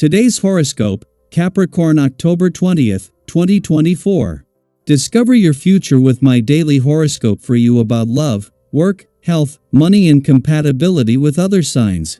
Today's horoscope, Capricorn October 20th, 2024. Discover your future with my daily horoscope for you about love, work, health, money and compatibility with other signs.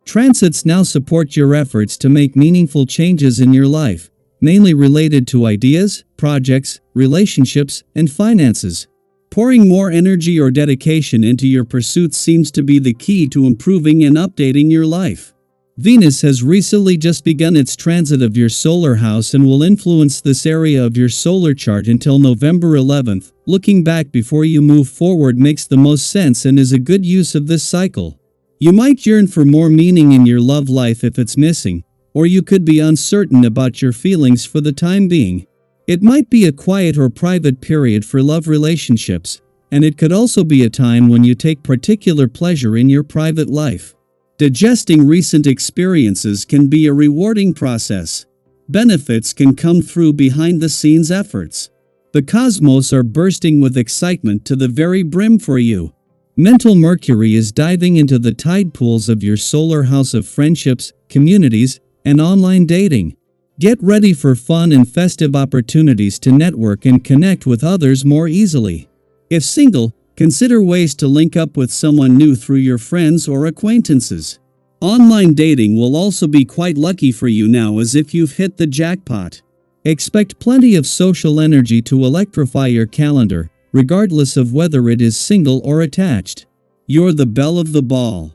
Transits now support your efforts to make meaningful changes in your life, mainly related to ideas, projects, relationships, and finances. Pouring more energy or dedication into your pursuits seems to be the key to improving and updating your life. Venus has recently just begun its transit of your solar house and will influence this area of your solar chart until November 11th. Looking back before you move forward makes the most sense and is a good use of this cycle. You might yearn for more meaning in your love life if it's missing, or you could be uncertain about your feelings for the time being. It might be a quiet or private period for love relationships, and it could also be a time when you take particular pleasure in your private life. Digesting recent experiences can be a rewarding process. Benefits can come through behind-the-scenes efforts. The cosmos are bursting with excitement to the very brim for you. Mental Mercury is diving into the tide pools of your solar house of friendships, communities, and online dating. Get ready for fun and festive opportunities to network and connect with others more easily. If single, consider ways to link up with someone new through your friends or acquaintances. Online dating will also be quite lucky for you now, as if you've hit the jackpot. Expect plenty of social energy to electrify your calendar, regardless of whether it is single or attached. You're the belle of the ball.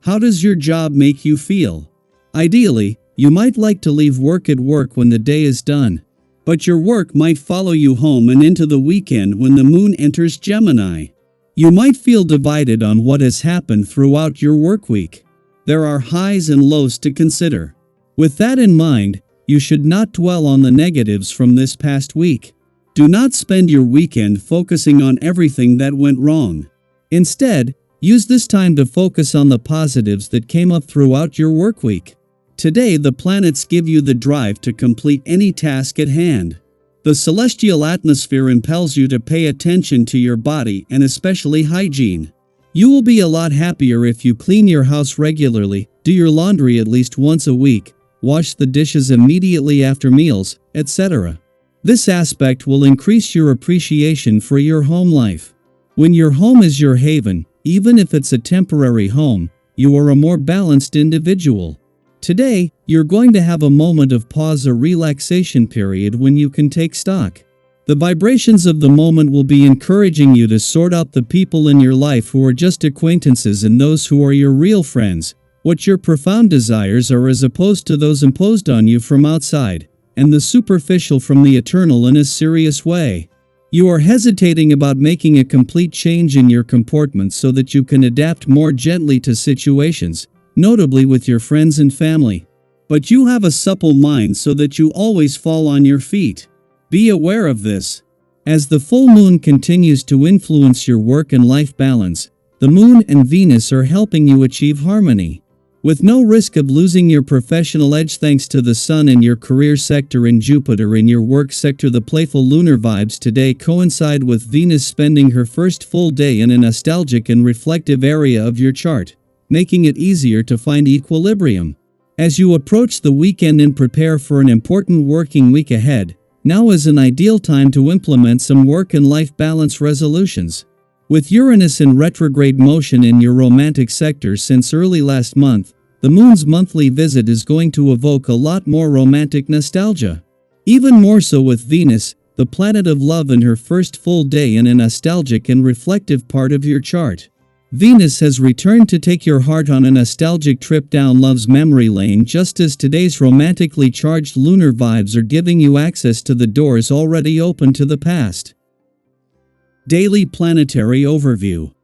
How does your job make you feel? Ideally, you might like to leave work at work when the day is done. But your work might follow you home and into the weekend when the moon enters Gemini. You might feel divided on what has happened throughout your work week. There are highs and lows to consider. With that in mind, you should not dwell on the negatives from this past week. Do not spend your weekend focusing on everything that went wrong. Instead, use this time to focus on the positives that came up throughout your work week. Today, the planets give you the drive to complete any task at hand. The celestial atmosphere impels you to pay attention to your body and especially hygiene. You will be a lot happier if you clean your house regularly, do your laundry at least once a week, wash the dishes immediately after meals, etc. This aspect will increase your appreciation for your home life. When your home is your haven, even if it's a temporary home, you are a more balanced individual. Today, you're going to have a moment of pause or relaxation period when you can take stock. The vibrations of the moment will be encouraging you to sort out the people in your life who are just acquaintances and those who are your real friends, what your profound desires are as opposed to those imposed on you from outside, and the superficial from the eternal in a serious way. You are hesitating about making a complete change in your comportment so that you can adapt more gently to situations, notably with your friends and family. But you have a supple mind so that you always fall on your feet. Be aware of this. As the full moon continues to influence your work and life balance, the moon and Venus are helping you achieve harmony. With no risk of losing your professional edge thanks to the Sun in your career sector and Jupiter in your work sector, the playful lunar vibes today coincide with Venus spending her first full day in a nostalgic and reflective area of your chart, making it easier to find equilibrium. As you approach the weekend and prepare for an important working week ahead, now is an ideal time to implement some work and life balance resolutions. With Uranus in retrograde motion in your romantic sector since early last month, the moon's monthly visit is going to evoke a lot more romantic nostalgia. Even more so with Venus, the planet of love, in her first full day in a nostalgic and reflective part of your chart. Venus has returned to take your heart on a nostalgic trip down love's memory lane, just as today's romantically charged lunar vibes are giving you access to the doors already open to the past. Daily Planetary Overview.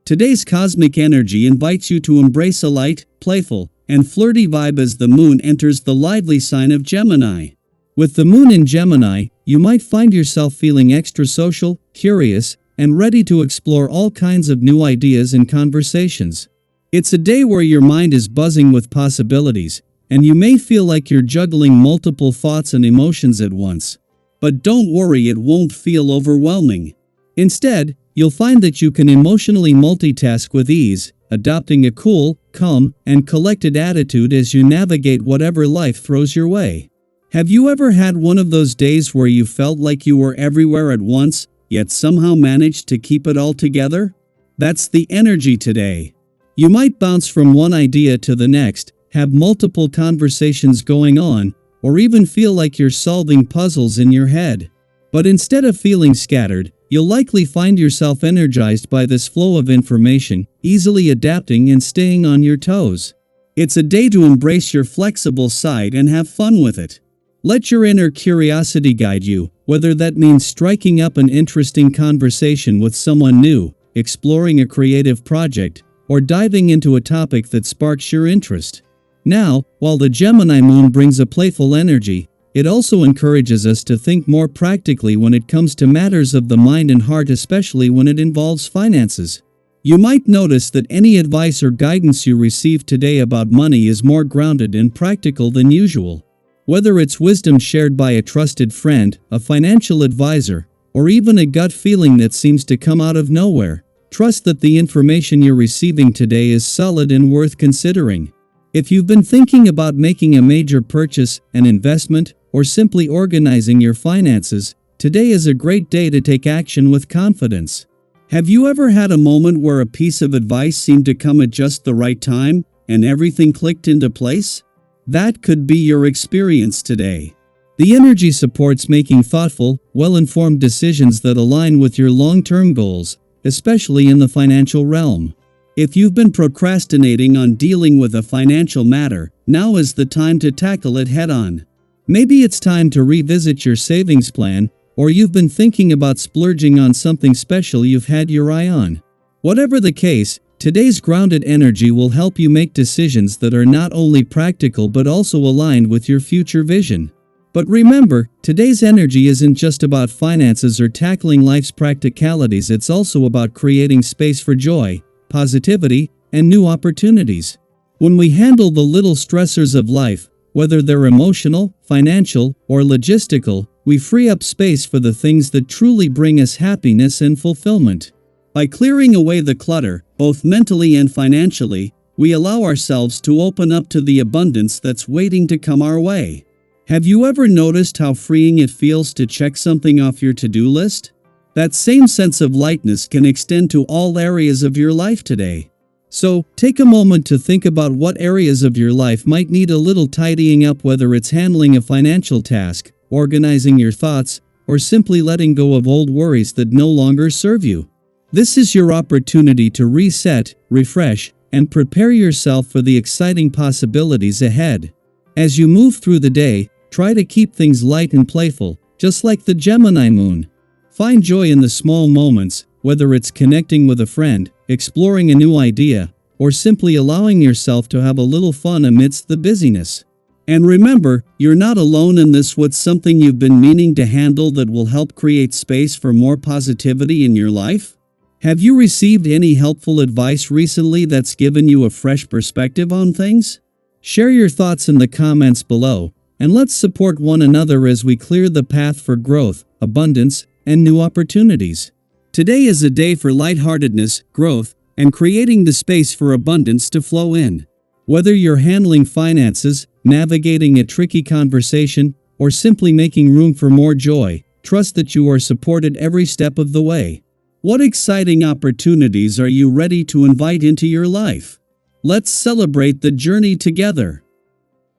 Today's cosmic energy invites you to embrace a light, playful, and flirty vibe as the moon enters the lively sign of Gemini. With the moon in Gemini, you might find yourself feeling extra social, curious, and ready to explore all kinds of new ideas and conversations. It's a day where your mind is buzzing with possibilities, and you may feel like you're juggling multiple thoughts and emotions at once. But don't worry, it won't feel overwhelming. Instead, you'll find that you can emotionally multitask with ease, adopting a cool, calm, and collected attitude as you navigate whatever life throws your way. Have you ever had one of those days where you felt like you were everywhere at once, yet somehow managed to keep it all together? That's the energy today. You might bounce from one idea to the next, have multiple conversations going on, or even feel like you're solving puzzles in your head. But instead of feeling scattered, you'll likely find yourself energized by this flow of information, easily adapting and staying on your toes. It's a day to embrace your flexible side and have fun with it. Let your inner curiosity guide you, whether that means striking up an interesting conversation with someone new, exploring a creative project, or diving into a topic that sparks your interest. Now, while the Gemini moon brings a playful energy, it also encourages us to think more practically when it comes to matters of the mind and heart, especially when it involves finances. You might notice that any advice or guidance you receive today about money is more grounded and practical than usual. Whether it's wisdom shared by a trusted friend, a financial advisor, or even a gut feeling that seems to come out of nowhere, trust that the information you're receiving today is solid and worth considering. If you've been thinking about making a major purchase, an investment, or simply organizing your finances, today is a great day to take action with confidence. Have you ever had a moment where a piece of advice seemed to come at just the right time, and everything clicked into place? That could be your experience today. The energy supports making thoughtful, well-informed decisions that align with your long-term goals, especially in the financial realm. If you've been procrastinating on dealing with a financial matter, now is the time to tackle it head-on. Maybe it's time to revisit your savings plan, or you've been thinking about splurging on something special you've had your eye on. Whatever the case, today's grounded energy will help you make decisions that are not only practical but also aligned with your future vision. But remember, today's energy isn't just about finances or tackling life's practicalities, it's also about creating space for joy, positivity, and new opportunities. When we handle the little stressors of life, whether they're emotional, financial, or logistical, we free up space for the things that truly bring us happiness and fulfillment. By clearing away the clutter, both mentally and financially, we allow ourselves to open up to the abundance that's waiting to come our way. Have you ever noticed how freeing it feels to check something off your to-do list? That same sense of lightness can extend to all areas of your life today. So, take a moment to think about what areas of your life might need a little tidying up, whether it's handling a financial task, organizing your thoughts, or simply letting go of old worries that no longer serve you. This is your opportunity to reset, refresh, and prepare yourself for the exciting possibilities ahead. As you move through the day, try to keep things light and playful, just like the Gemini moon. Find joy in the small moments, whether it's connecting with a friend, exploring a new idea, or simply allowing yourself to have a little fun amidst the busyness. And remember, you're not alone in this. What's something you've been meaning to handle that will help create space for more positivity in your life? Have you received any helpful advice recently that's given you a fresh perspective on things? Share your thoughts in the comments below, and let's support one another as we clear the path for growth, abundance, and new opportunities. Today is a day for lightheartedness, growth, and creating the space for abundance to flow in. Whether you're handling finances, navigating a tricky conversation, or simply making room for more joy, trust that you are supported every step of the way. What exciting opportunities are you ready to invite into your life? Let's celebrate the journey together.